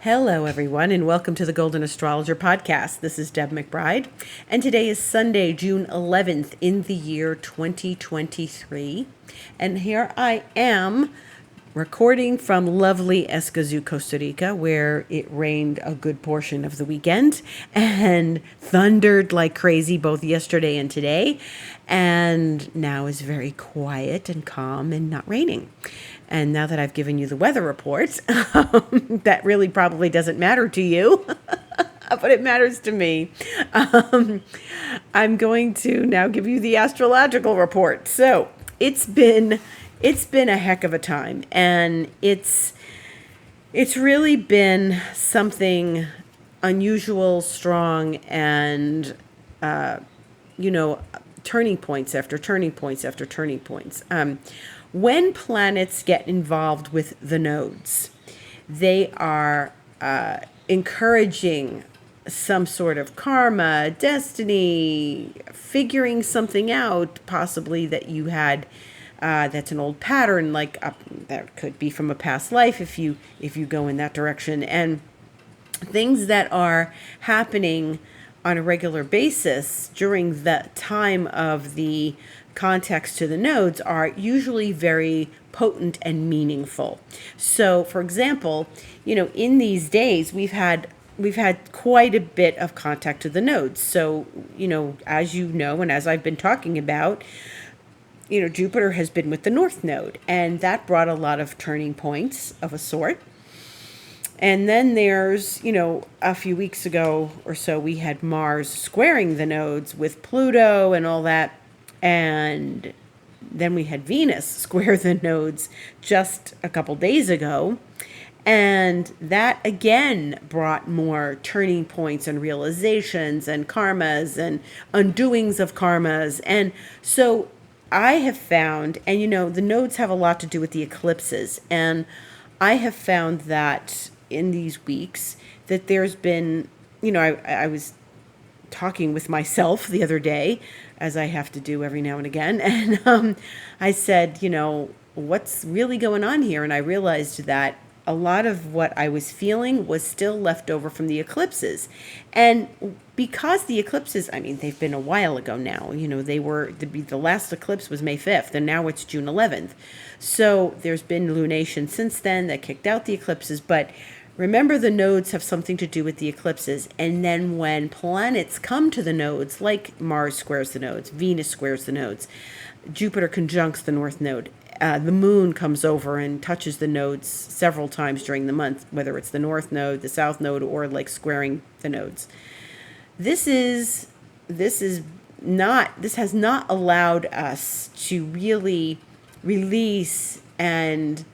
Hello, everyone, and welcome to the Golden Astrologer Podcast. This is Deb McBride, and today is Sunday, June 11th in the year 2023. And here I am recording from lovely Escazú, Costa Rica, where it rained a good portion of the weekend and thundered like crazy both yesterday and today, and now is very quiet and calm and not raining. And now that I've given you the weather report, that really probably doesn't matter to you, but it matters to me. I'm going to now give you the astrological report. So it's been a heck of a time, and it's really been something unusual, strong, and turning points after turning points after turning points. When planets get involved with the nodes, they are encouraging some sort of karma, destiny, figuring something out, possibly that you had that's an old pattern, that could be from a past life if you go in that direction, and things that are happening on a regular basis during the time of the context to the nodes are usually very potent and meaningful. So, for example, in these days we've had quite a bit of contact to the nodes. So, as you know, and as I've been talking about, Jupiter has been with the North Node, and that brought a lot of turning points of a sort. And then there's, a few weeks ago or so, we had Mars squaring the nodes with Pluto and all that. And then we had Venus square the nodes just a couple days ago. And that again brought more turning points and realizations and karmas and undoings of karmas. And so I have found, and the nodes have a lot to do with the eclipses. And I have found that in these weeks that there's been, I was talking with myself the other day, as I have to do every now and again. And I said, what's really going on here? And I realized that a lot of what I was feeling was still left over from the eclipses. And because the eclipses, they've been a while ago now. The last eclipse was May 5th, and now it's June 11th. So there's been lunation since then that kicked out the eclipses. But remember, the nodes have something to do with the eclipses. And then when planets come to the nodes, like Mars squares the nodes, Venus squares the nodes, Jupiter conjuncts the North Node, the moon comes over and touches the nodes several times during the month, whether it's the North Node, the South Node, or like squaring the nodes. This has not allowed us to really release and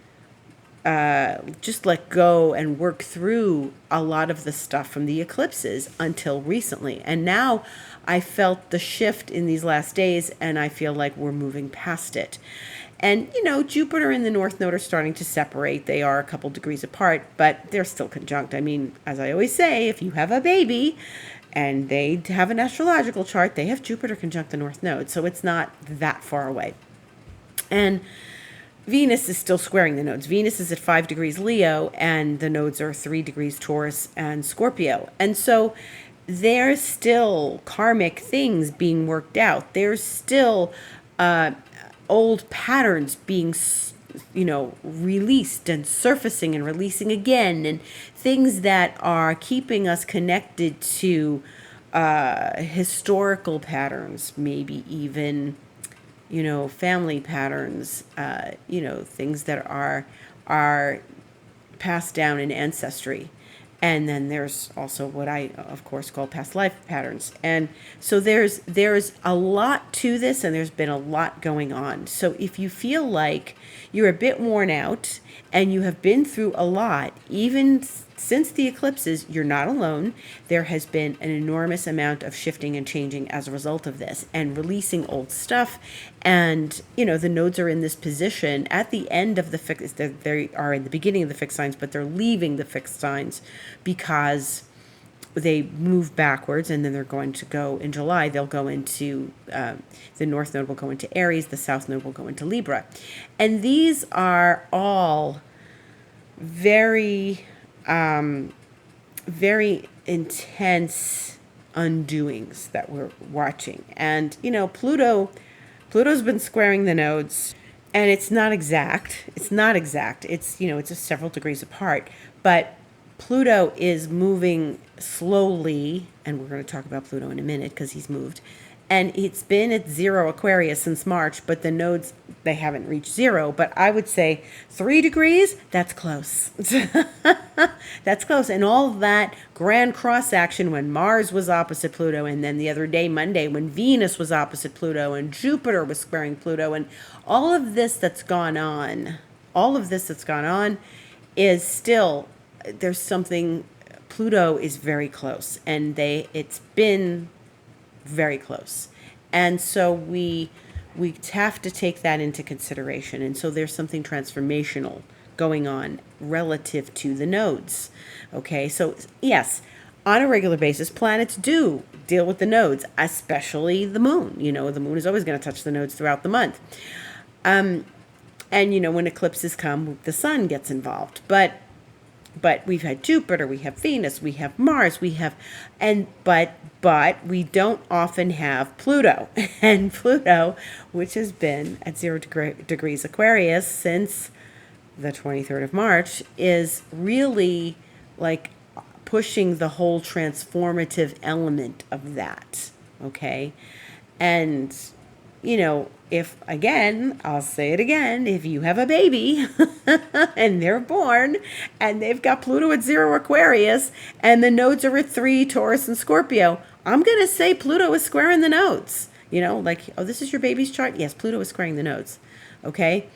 just let go and work through a lot of the stuff from the eclipses until recently. And now I felt the shift in these last days, and I feel like we're moving past it. And, Jupiter and the North Node are starting to separate. They are a couple degrees apart, but they're still conjunct. As I always say, if you have a baby and they have an astrological chart, they have Jupiter conjunct the North Node. So it's not that far away. And Venus is still squaring the nodes. Venus is at 5 degrees Leo, and the nodes are 3 degrees Taurus and Scorpio. And so there's still karmic things being worked out. There's still old patterns being, released and surfacing and releasing again, and things that are keeping us connected to historical patterns, maybe even family patterns, things that are passed down in ancestry. And then there's also what I, of course, call past life patterns. And so there's a lot to this, and there's been a lot going on. So if you feel like you're a bit worn out and you have been through a lot, even since the eclipses, you're not alone. There has been an enormous amount of shifting and changing as a result of this, and releasing old stuff. And, the nodes are in this position at the end of the fixed, they are in the beginning of the fixed signs, but they're leaving the fixed signs because they move backwards, and then they're going to go in July. They'll go into, the North Node will go into Aries, the South Node will go into Libra. And these are all very very intense undoings that we're watching. And, Pluto's been squaring the nodes, and it's not exact. It's not exact. It's just several degrees apart. But Pluto is moving slowly, and we're going to talk about Pluto in a minute because he's moved. And it's been at 0 Aquarius since March, but the nodes, they haven't reached 0. But I would say 3 degrees, that's close. That's close. And all that grand cross action when Mars was opposite Pluto, and then the other day, Monday, when Venus was opposite Pluto, and Jupiter was squaring Pluto, and all of this that's gone on, is still, there's something, Pluto is very close, and it's been very close. And so we have to take that into consideration. And so there's something transformational going on relative to the nodes. Okay, so yes, on a regular basis, planets do deal with the nodes, especially the moon. The moon is always going to touch the nodes throughout the month. And when eclipses come, the sun gets involved. But we've had Jupiter, we have Venus, we have Mars, but we don't often have Pluto. And Pluto, which has been at 0 degrees Aquarius since the 23rd of March, is really like pushing the whole transformative element of that. Okay. And, if, again, I'll say it again, if you have a baby and they're born and they've got Pluto at 0 Aquarius and the nodes are at 3 Taurus and Scorpio, I'm going to say Pluto is squaring the nodes. This is your baby's chart? Yes, Pluto is squaring the nodes. Okay?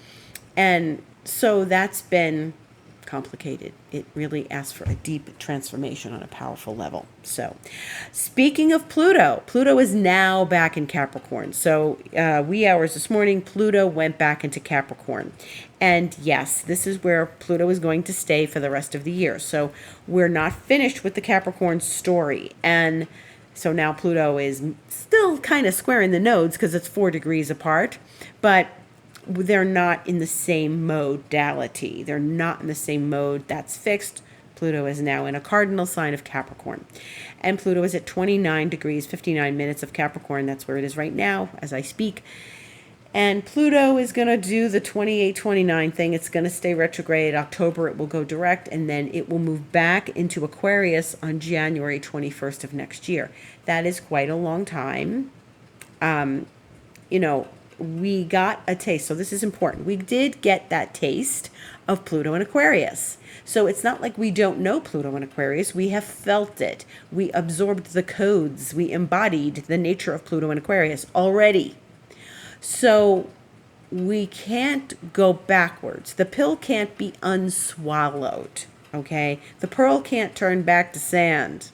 And so that's been complicated. It really asks for a deep transformation on a powerful level. So, speaking of Pluto is now back in Capricorn. So, wee hours this morning, Pluto went back into Capricorn. And yes, this is where Pluto is going to stay for the rest of the year. So, we're not finished with the Capricorn story. And so now Pluto is still kind of squaring the nodes because it's 4 degrees apart, but they're not in the same modality. They're not in the same mode. That's fixed. Pluto is now in a cardinal sign of Capricorn. And Pluto is at 29 degrees, 59 minutes of Capricorn. That's where it is right now as I speak. And Pluto is going to do the 28-29 thing. It's going to stay retrograde. October, it will go direct, and then it will move back into Aquarius on January 21st of next year. That is quite a long time. We got a taste. So this is important. We did get that taste of Pluto in Aquarius. So it's not like we don't know Pluto in Aquarius. We have felt it. We absorbed the codes. We embodied the nature of Pluto in Aquarius already. So we can't go backwards. The pill can't be unswallowed. Okay? The pearl can't turn back to sand.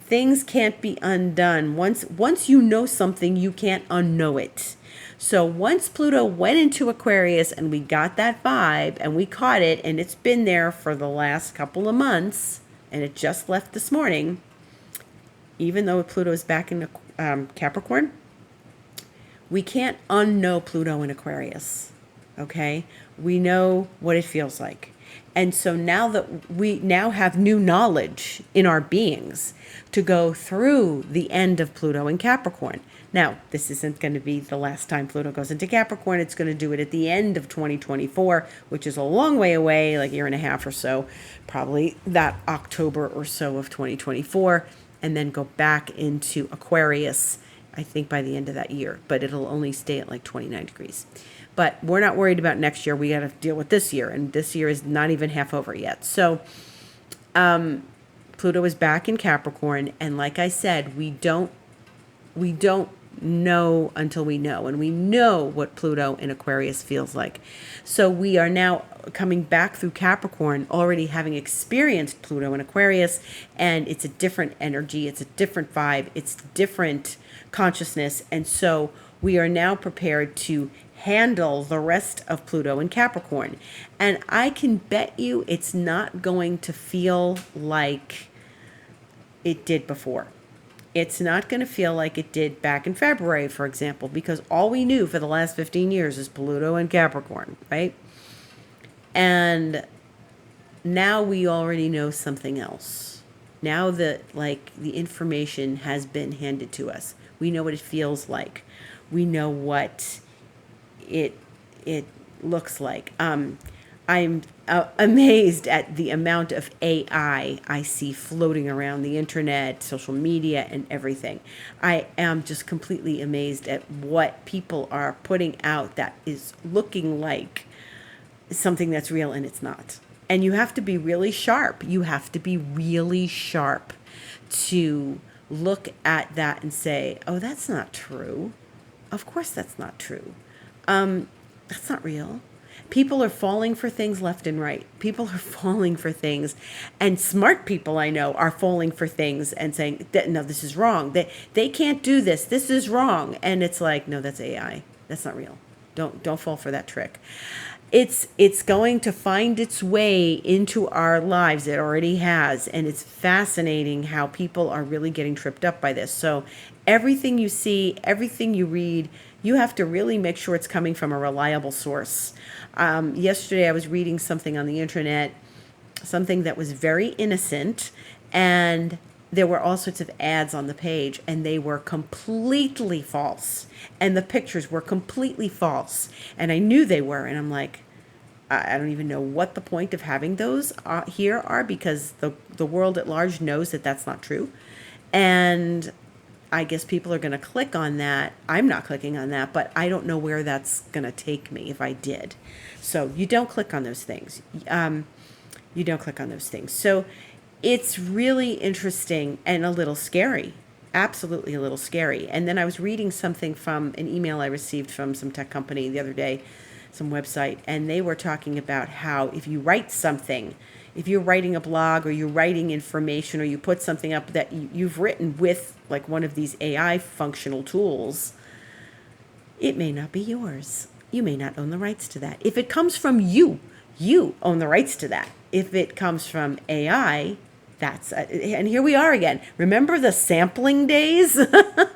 Things can't be undone. Once you know something, you can't unknow it. So once Pluto went into Aquarius and we got that vibe and we caught it, and it's been there for the last couple of months, and it just left this morning, even though Pluto is back in Capricorn, we can't unknow Pluto in Aquarius. Okay? We know what it feels like. And so now that we now have new knowledge in our beings to go through the end of Pluto in Capricorn. Now, this isn't going to be the last time Pluto goes into Capricorn. It's going to do it at the end of 2024, which is a long way away, like a year and a half or so, probably that October or so of 2024, and then go back into Aquarius, I think by the end of that year. But it'll only stay at like 29 degrees. But we're not worried about next year. We got to deal with this year, and this year is not even half over yet. So Pluto is back in Capricorn, and like I said, we don't know until we know, and we know what Pluto in Aquarius feels like. So we are now coming back through Capricorn, already having experienced Pluto in Aquarius, and it's a different energy, it's a different vibe, it's different consciousness, and so we are now prepared to handle the rest of Pluto in Capricorn. And I can bet you it's not going to feel like it did before. It's not going to feel like it did back in February, for example, because all we knew for the last 15 years is Pluto and Capricorn, right? And now we already know something else. Now that like the information has been handed to us, we know what it feels like. We know what it looks like. I'm amazed at the amount of AI I see floating around the internet, social media, and everything. I am just completely amazed at what people are putting out that is looking like something that's real and it's not. And you have to be really sharp. You have to be really sharp to look at that and say, oh, that's not true. Of course that's not true. That's not real. People are falling for things left and right. People are falling for things. And smart people I know are falling for things and saying, no, this is wrong. They can't do this. This is wrong. And it's like, no, that's AI. That's not real. Don't fall for that trick. It's going to find its way into our lives. It already has. And it's fascinating how people are really getting tripped up by this. So everything you see, everything you read, you have to really make sure it's coming from a reliable source. Yesterday I was reading something on the internet, something that was very innocent, and there were all sorts of ads on the page, and they were completely false. And the pictures were completely false. And I knew they were, and I'm like, I don't even know what the point of having those here are, because the world at large knows that that's not true. And I guess people are going to click on that. I'm not clicking on that, but I don't know where that's going to take me if I did. So you don't click on those things. You don't click on those things. So it's really interesting and a little scary. Absolutely a little scary. And then I was reading something from an email I received from some tech company the other day, some website, and they were talking about how if you write something, if you're writing a blog or you're writing information or you put something up that you've written with like one of these AI functional tools, it may not be yours. You may not own the rights to that. If it comes from you, you own the rights to that. If it comes from AI, and here we are again. Remember the sampling days?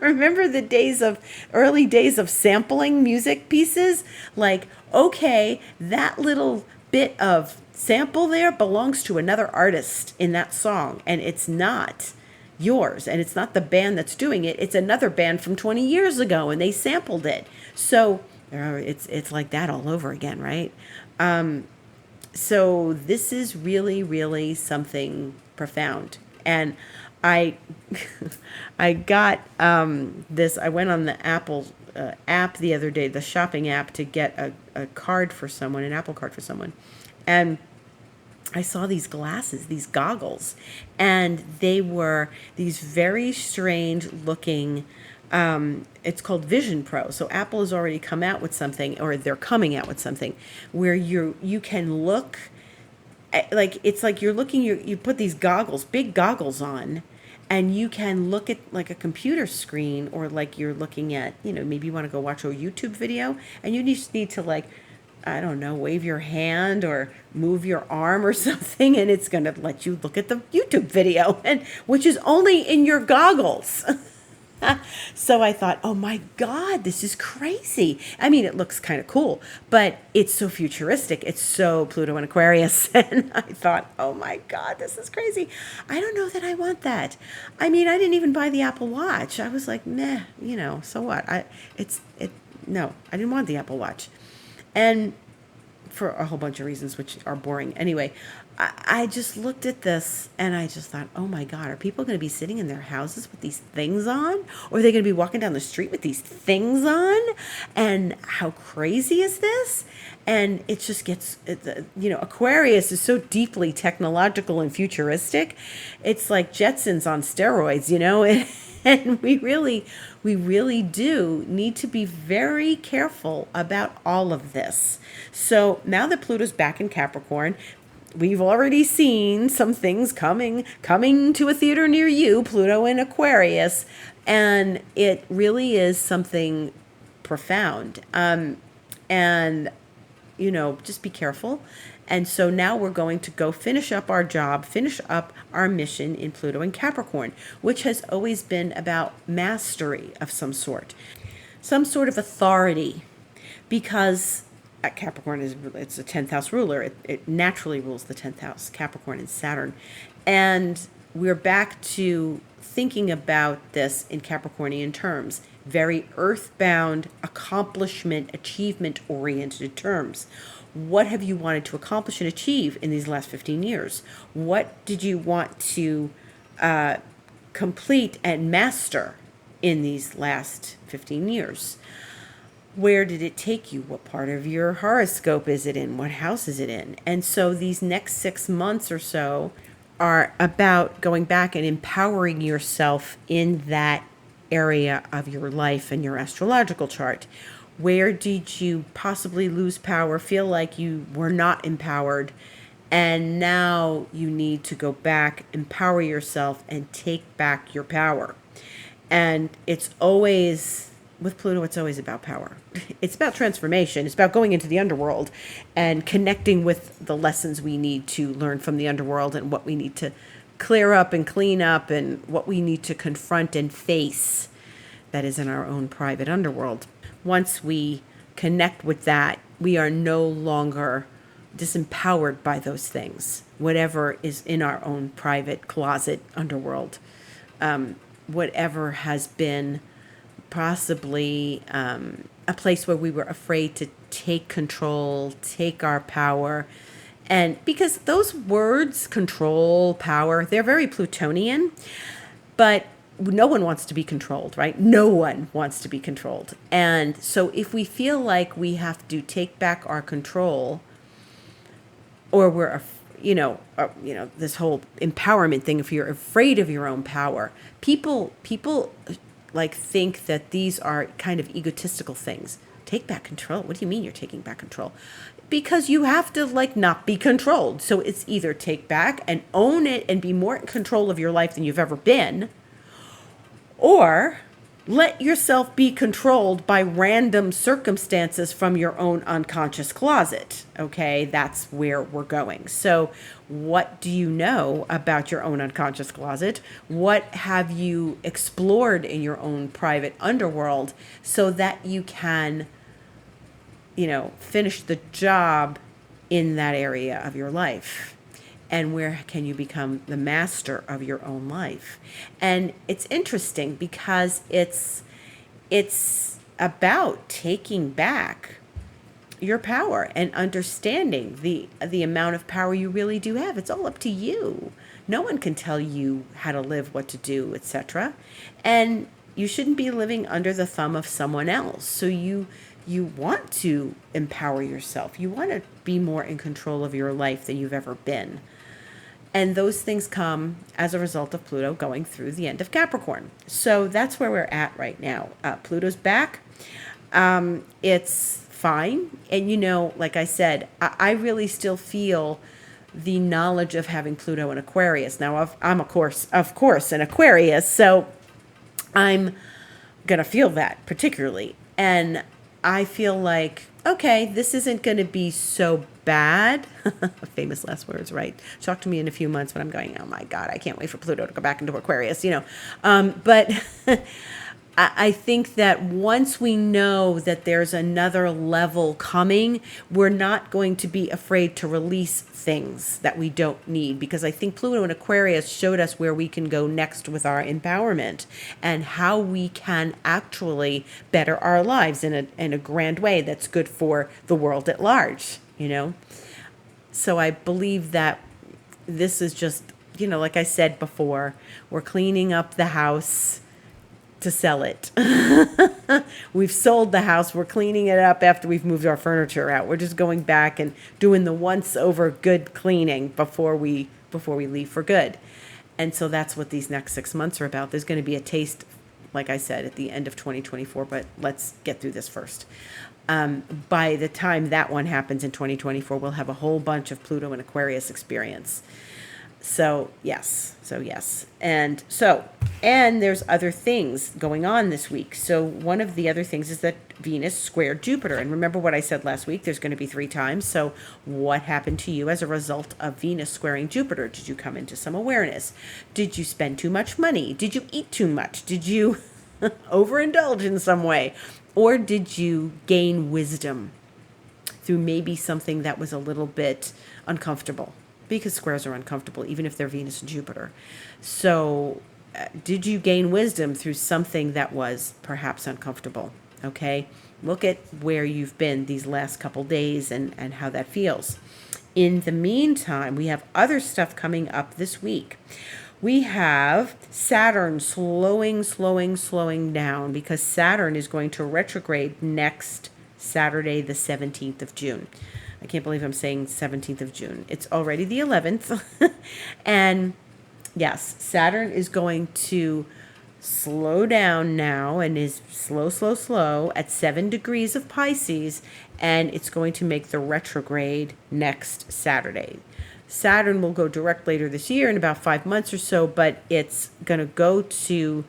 Remember the early days of sampling music pieces? Like, okay, that little bit of sample there belongs to another artist in that song, and it's not yours, and it's not the band that's doing it. It's another band from 20 years ago, and they sampled it. So it's like that all over again, right? So this is really, really something profound. And I got this. I went on the Apple app the other day, the shopping app, to get a card for someone, an Apple card for someone. And I saw these glasses, these goggles, and they were these very strange looking, it's called Vision Pro. So Apple has already come out with something, or they're coming out with something where you can look like, it's like you're looking, you put these goggles, big goggles on, and you can look at like a computer screen, or like you're looking at, maybe you want to go watch a YouTube video, and you just need to, like, I don't know, wave your hand or move your arm or something, and it's going to let you look at the YouTube video, and which is only in your goggles. So I thought, oh my God, this is crazy. I mean, it looks kind of cool, but it's so futuristic. It's so Pluto and Aquarius. And I thought, oh my God, this is crazy. I don't know that I want that. I mean, I didn't even buy the Apple Watch. I was like, meh, so what? No, I didn't want the Apple Watch. And for a whole bunch of reasons, which are boring. Anyway, I just looked at this and I just thought, oh my God, are people going to be sitting in their houses with these things on? Or are they going to be walking down the street with these things on? And how crazy is this? And it just gets, Aquarius is so deeply technological and futuristic. It's like Jetsons on steroids, and we really do need to be very careful about all of this. So now that Pluto's back in Capricorn, we've already seen some things coming to a theater near you, Pluto in Aquarius, and it really is something profound. And just be careful. And so now we're going to go finish up our job, finish up our mission in Pluto and Capricorn, which has always been about mastery of some sort of authority, because Capricorn it's a 10th house ruler. It naturally rules the 10th house, Capricorn and Saturn. And we're back to thinking about this in Capricornian terms, very earthbound, accomplishment, achievement oriented terms. What have you wanted to accomplish and achieve in these last 15 years? What did you want to complete and master in these last 15 years? Where did it take you? What part of your horoscope is it in? What house is it in? And so these next 6 months or so are about going back and empowering yourself in that area of your life and your astrological chart. Where did you possibly lose power, feel like you were not empowered, and now you need to go back, empower yourself, and take back your power? And it's always, with Pluto, it's always about power. It's about transformation. It's about going into the underworld and connecting with the lessons we need to learn from the underworld and what we need to clear up and clean up and what we need to confront and face that is in our own private underworld. Once we connect with that, we are no longer disempowered by those things, whatever is in our own private closet underworld, whatever has been possibly a place where we were afraid to take control, take our power. And because those words, control, power, they're very Plutonian, but no one wants to be controlled, right? No one wants to be controlled. And so if we feel like we have to take back our control, or we're, this whole empowerment thing, if you're afraid of your own power, people like think that these are kind of egotistical things. Take back control. What do you mean you're taking back control? Because you have to not be controlled. So it's either take back and own it and be more in control of your life than you've ever been, or let yourself be controlled by random circumstances from your own unconscious closet. Okay, that's where we're going. So what do you know about your own unconscious closet? What have you explored in your own private underworld so that you can, finish the job in that area of your life? And where can you become the master of your own life? And it's interesting because it's about taking back your power and understanding the amount of power you really do have. It's all up to you. No one can tell you how to live, what to do, etc. And you shouldn't be living under the thumb of someone else. So you want to empower yourself. You want to be more in control of your life than you've ever been. And those things come as a result of Pluto going through the end of Capricorn. So that's where we're at right now. Pluto's back. It's fine. And, like I said, I really still feel the knowledge of having Pluto in Aquarius. Now, I'm, of course, an Aquarius, so I'm going to feel that particularly. And I feel like, okay, this isn't going to be so bad. Famous last words, right? Talk to me in a few months when I'm going, oh my God, I can't wait for Pluto to go back into Aquarius, But I think that once we know that there's another level coming, we're not going to be afraid to release things that we don't need, because I think Pluto in Aquarius showed us where we can go next with our empowerment and how we can actually better our lives in a grand way that's good for the world at large, So I believe that this is just, like I said before, we're cleaning up the house to sell it. We've sold the house. We're cleaning it up after we've moved our furniture out. We're just going back and doing the once over good cleaning before we leave for good. And so that's what these next 6 months are about. There's going to be a taste, like I said, at the end of 2024, but let's get through this first. By the time that one happens in 2024, we'll have a whole bunch of Pluto and Aquarius experience. So yes. And there's other things going on this week. So one of the other things is that Venus squared Jupiter. And remember what I said last week, there's going to be 3 times. So what happened to you as a result of Venus squaring Jupiter? Did you come into some awareness? Did you spend too much money? Did you eat too much? Did you overindulge in some way? Or did you gain wisdom through maybe something that was a little bit uncomfortable, because squares are uncomfortable, even if they're Venus and Jupiter. So did you gain wisdom through something that was perhaps uncomfortable? Okay, look at where you've been these last couple days and how that feels. In the meantime, we have other stuff coming up this week. We have Saturn slowing down, because Saturn is going to retrograde next Saturday, the 17th of June. I can't believe I'm saying 17th of June. It's already the 11th. And yes, Saturn is going to slow down now and is slow at 7 degrees of Pisces, and it's going to make the retrograde next Saturday. Saturn will go direct later this year in about 5 months or so, but it's going to go to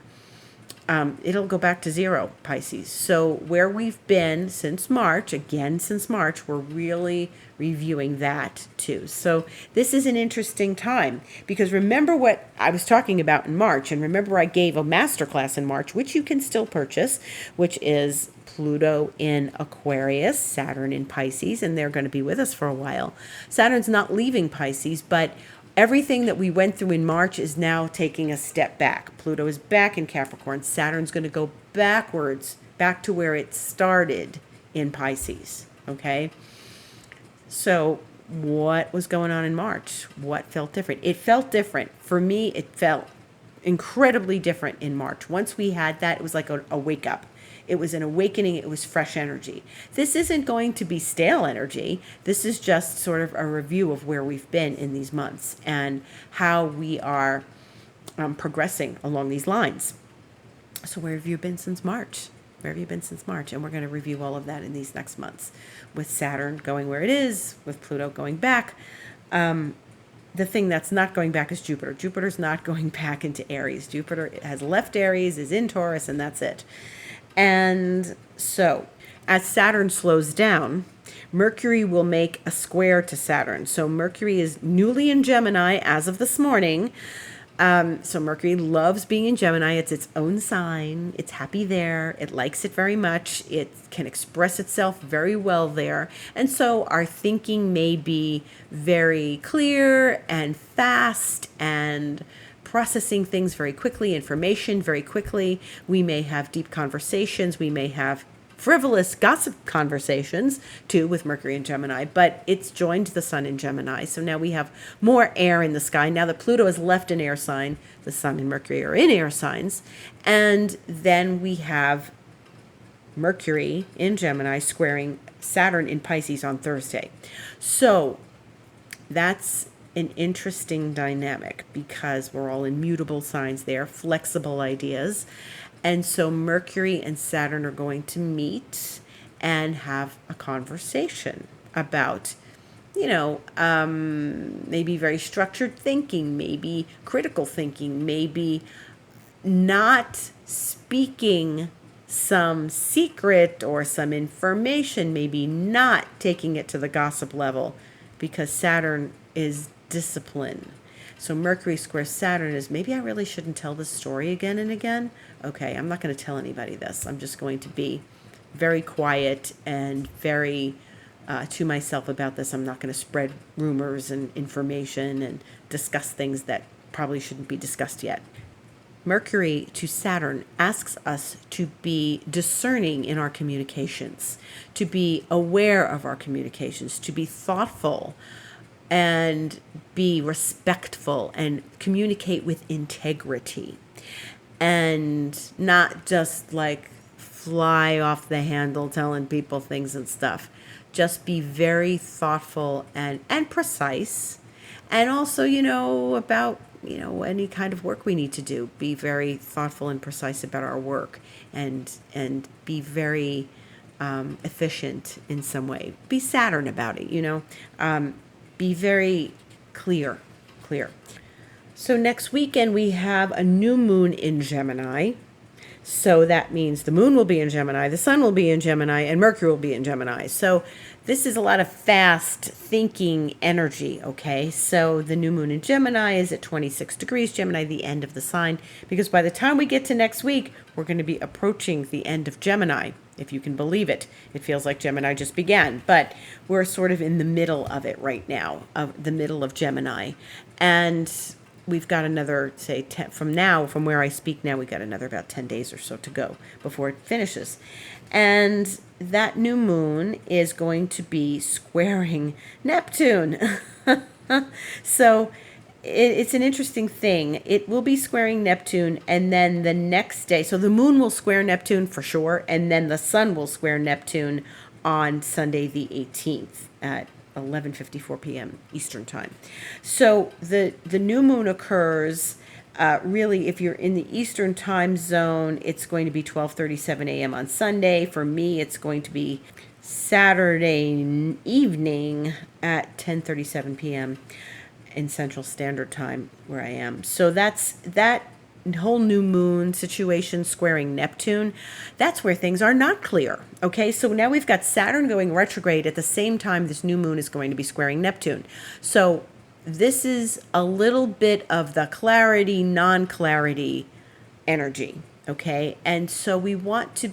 it'll go back to 0 Pisces. So where we've been since March, we're really reviewing that too. So this is an interesting time, because remember what I was talking about in March, and remember I gave a masterclass in March, which you can still purchase, which is Pluto in Aquarius, Saturn in Pisces, and they're going to be with us for a while. Saturn's not leaving Pisces, but everything that we went through in March is now taking a step back. Pluto is back in Capricorn. Saturn's going to go backwards, back to where it started in Pisces. Okay? So what was going on in March? What felt different? It felt different. For me, it felt incredibly different in March. Once we had that, it was like a wake up. It was an awakening. It was fresh energy. This isn't going to be stale energy. This is just sort of a review of where we've been in these months and how we are progressing along these lines. So where have you been since March? Where have you been since March? And we're going to review all of that in these next months, with Saturn going where it is, with Pluto going back. The thing that's not going back is Jupiter. Jupiter's not going back into Aries. Jupiter has left Aries, is in Taurus, and that's it. And so, as Saturn slows down, Mercury will make a square to Saturn. So Mercury is newly in Gemini as of this morning. So Mercury loves being in Gemini. It's its own sign. It's happy there. It likes it very much. It can express itself very well there. And so our thinking may be very clear and fast and processing things very quickly, information very quickly. We may have deep conversations. We may have frivolous gossip conversations too with Mercury and Gemini, but it's joined the Sun in Gemini. So now we have more air in the sky. Now that Pluto has left an air sign, the Sun and Mercury are in air signs. And then we have Mercury in Gemini squaring Saturn in Pisces on Thursday. So that's an interesting dynamic, because we're all in mutable signs there, flexible ideas. And so Mercury and Saturn are going to meet and have a conversation about, maybe very structured thinking, maybe critical thinking, maybe not speaking some secret or some information, maybe not taking it to the gossip level, because Saturn is discipline. So Mercury square Saturn is, maybe I really shouldn't tell this story again and again. Okay, I'm not going to tell anybody this. I'm just going to be very quiet and very to myself about this. I'm not going to spread rumors and information and discuss things that probably shouldn't be discussed yet. Mercury to Saturn asks us to be discerning in our communications, to be aware of our communications, to be thoughtful and be respectful and communicate with integrity, and not just like fly off the handle telling people things and stuff. Just be very thoughtful and precise, and also, about, any kind of work we need to do. Be very thoughtful and precise about our work, and be very efficient in some way. Be Saturn about it, Be very clear. So next weekend we have a new moon in Gemini. So that means the moon will be in Gemini, the sun will be in Gemini, and Mercury will be in Gemini. So this is a lot of fast thinking energy, okay? So the new moon in Gemini is at 26 degrees, Gemini, the end of the sign, because by the time we get to next week, we're going to be approaching the end of Gemini. if you can believe it. It feels like Gemini just began, but we're sort of in the middle of it right now, of the middle of Gemini. And we've got another, say, from where I speak now, we've got another about 10 days or so to go before it finishes. And that new moon is going to be squaring Neptune. So it's an interesting thing. It will be squaring Neptune, and then the next day, so the moon will square Neptune for sure, and then the sun will square Neptune on Sunday the 18th at 11:54 p.m. Eastern Time. So the new moon occurs really, if you're in the Eastern Time zone, it's going to be 12:37 a.m. on Sunday. For me, it's going to be Saturday evening at 10:37 p.m. in Central Standard Time where I am. So that's that whole new moon situation squaring Neptune. That's where things are not clear. Okay, so now we've got Saturn going retrograde at the same time this new moon is going to be squaring Neptune. So this is a little bit of the clarity, non-clarity energy. Okay, and so we want to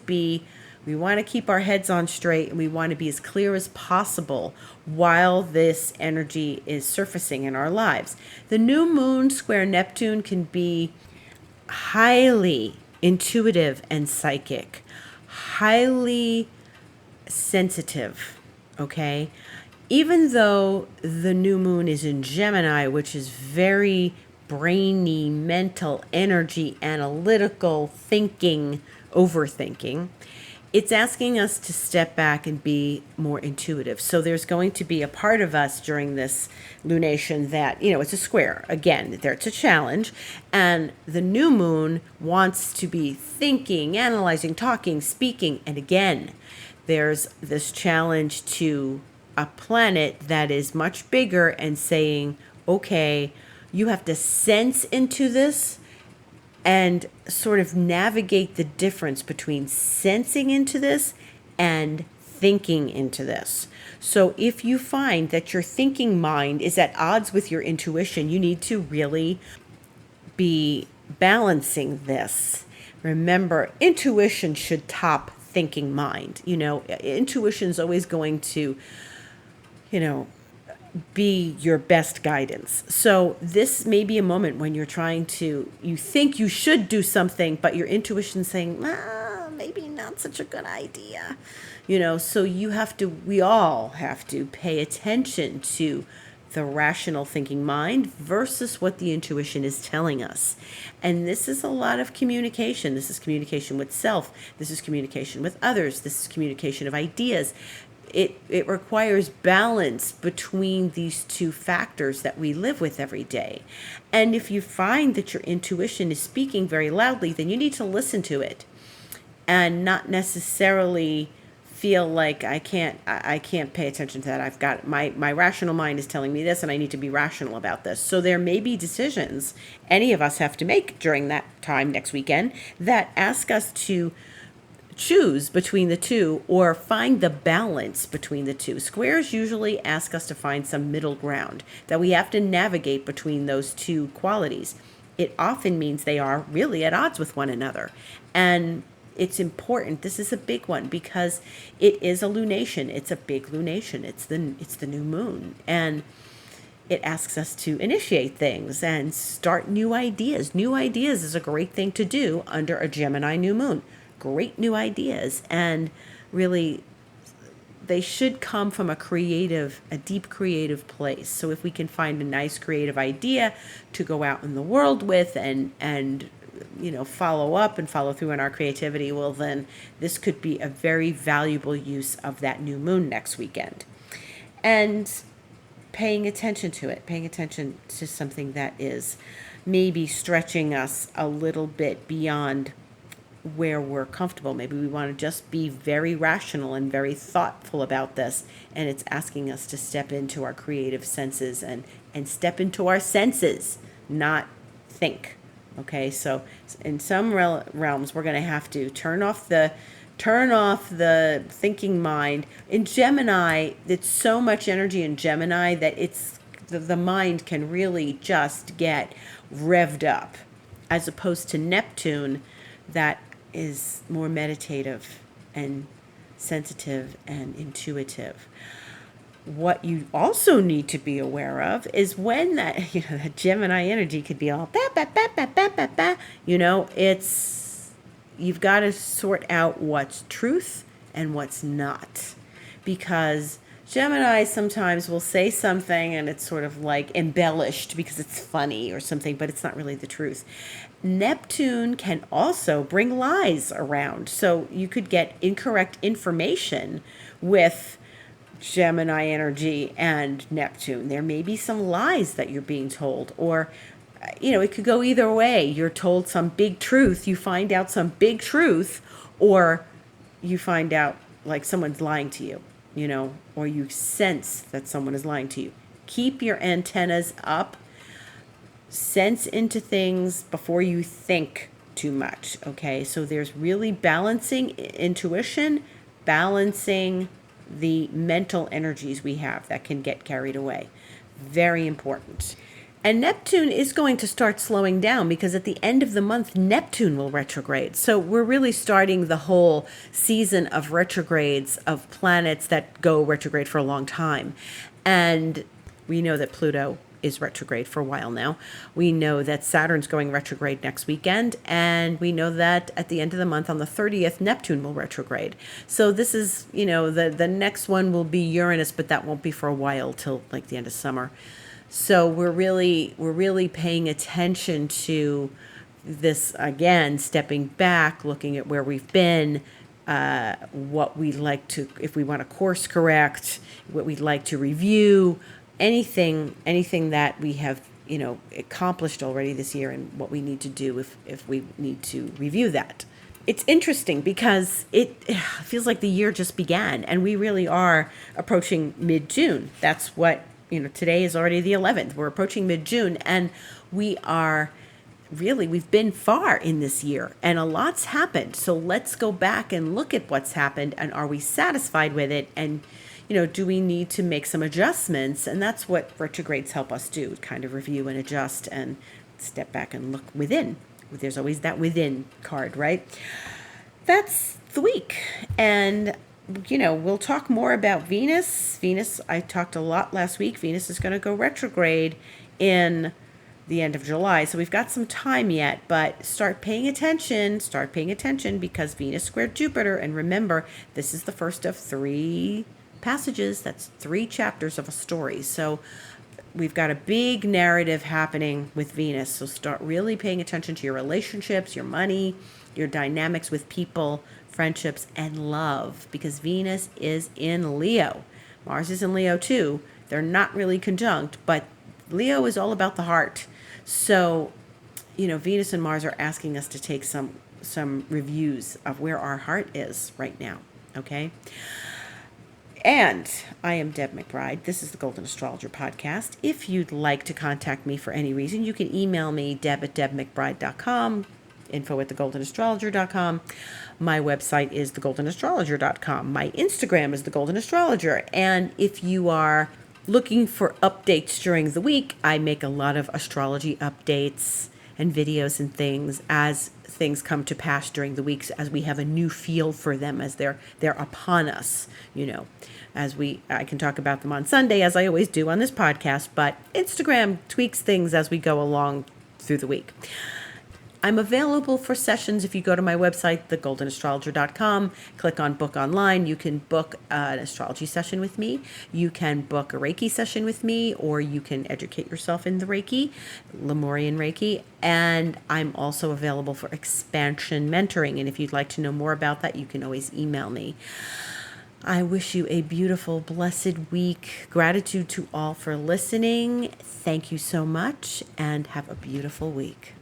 keep our heads on straight, and we want to be as clear as possible while this energy is surfacing in our lives. The new moon square Neptune can be highly intuitive and psychic, highly sensitive, okay? Even though the new moon is in Gemini, which is very brainy, mental, energy, analytical, thinking, overthinking, it's asking us to step back and be more intuitive. So there's going to be a part of us during this lunation that, it's a square. Again, it's a challenge. And the new moon wants to be thinking, analyzing, talking, speaking. And again, there's this challenge to a planet that is much bigger and saying, okay, you have to sense into this and sort of navigate the difference between sensing into this and thinking into this. So if you find that your thinking mind is at odds with your intuition, you need to really be balancing this. Remember, intuition should top thinking mind. Intuition is always going to, be your best guidance. So this may be a moment when you think you should do something, but your intuition's saying, maybe not such a good idea. So we all have to pay attention to the rational thinking mind versus what the intuition is telling us. And this is a lot of communication. This is communication with self. This is communication with others. This is communication of ideas. It requires balance between these two factors that we live with every day. And if you find that your intuition is speaking very loudly, then you need to listen to it and not necessarily feel like I can't pay attention to that. I've got my rational mind is telling me this, and I need to be rational about this. So there may be decisions any of us have to make during that time next weekend that ask us to choose between the two or find the balance between the two. Squares usually ask us to find some middle ground, that we have to navigate between those two qualities. It often means they are really at odds with one another. And it's important. This is a big one because it is a lunation. It's a big lunation. It's the new moon. And it asks us to initiate things and start new ideas. New ideas is a great thing to do under a Gemini new moon. Great new ideas, and really they should come from a deep creative place. So if we can find a nice creative idea to go out in the world with and follow up and follow through on our creativity, well, then this could be a very valuable use of that new moon next weekend. And paying attention to something that is maybe stretching us a little bit beyond where we're comfortable. Maybe we want to just be very rational and very thoughtful about this, and it's asking us to step into our creative senses and step into our senses, not think. Okay, so in some realms we're going to have to turn off the thinking mind. In Gemini, it's so much energy in Gemini that it's the mind can really just get revved up, as opposed to Neptune that is more meditative and sensitive and intuitive. What you also need to be aware of is when that Gemini energy could be all bah, bah, bah, bah, bah, bah, bah. You've got to sort out what's truth and what's not, because Gemini sometimes will say something and it's sort of like embellished because it's funny or something, but it's not really the truth. Neptune can also bring lies around. So you could get incorrect information with Gemini energy and Neptune. There may be some lies that you're being told, or it could go either way. You're told some big truth, you find out some big truth, or you find out like someone's lying to you, or you sense that someone is lying to you. Keep your antennas up. Sense into things before you think too much, okay? So there's really balancing intuition, balancing the mental energies we have that can get carried away. Very important. And Neptune is going to start slowing down because at the end of the month, Neptune will retrograde. So we're really starting the whole season of retrogrades of planets that go retrograde for a long time. And we know that Pluto is retrograde for a while now. We know that Saturn's going retrograde next weekend, and we know that at the end of the month on the 30th, Neptune will retrograde. So this is, the next one will be Uranus, but that won't be for a while till like the end of summer. So we're really paying attention to this again, stepping back, looking at where we've been, what we like to, if we want to course correct, what we'd like to review, anything that we have, accomplished already this year, and what we need to do if we need to review that. It's interesting because it feels like the year just began, and we really are approaching mid-June. That's what, today is already the 11th. We're approaching mid-June, and we've been far in this year, and a lot's happened. So let's go back and look at what's happened, and are we satisfied with it? And do we need to make some adjustments? And that's what retrogrades help us do, kind of review and adjust and step back and look within. There's always that within card, right? That's the week. And, we'll talk more about Venus. Venus, I talked a lot last week. Venus is going to go retrograde in the end of July. So we've got some time yet, but start paying attention because Venus squared Jupiter. And remember, this is the first of 3 passages. That's 3 chapters of a story. So we've got a big narrative happening with Venus. So start really paying attention to your relationships, your money, your dynamics with people, friendships, and love, because Venus is in Leo. Mars is in Leo too. They're not really conjunct, but Leo is all about the heart. So, Venus and Mars are asking us to take some reviews of where our heart is right now. Okay. And I am Deb McBride. This is the Golden Astrologer Podcast. If you'd like to contact me for any reason, you can email me, deb@debmcbride.com, info@thegoldenastrologer.com. My website is thegoldenastrologer.com. My Instagram is The Golden Astrologer. And if you are looking for updates during the week, I make a lot of astrology updates and videos and things as things come to pass during the weeks, as we have a new feel for them, as they're upon us, I can talk about them on Sunday, as I always do on this podcast, but Instagram tweaks things as we go along through the week. I'm available for sessions. If you go to my website, thegoldenastrologer.com, click on book online, you can book an astrology session with me. You can book a Reiki session with me, or you can educate yourself in the Reiki, Lemurian Reiki. And I'm also available for expansion mentoring. And if you'd like to know more about that, you can always email me. I wish you a beautiful, blessed week. Gratitude to all for listening. Thank you so much, and have a beautiful week.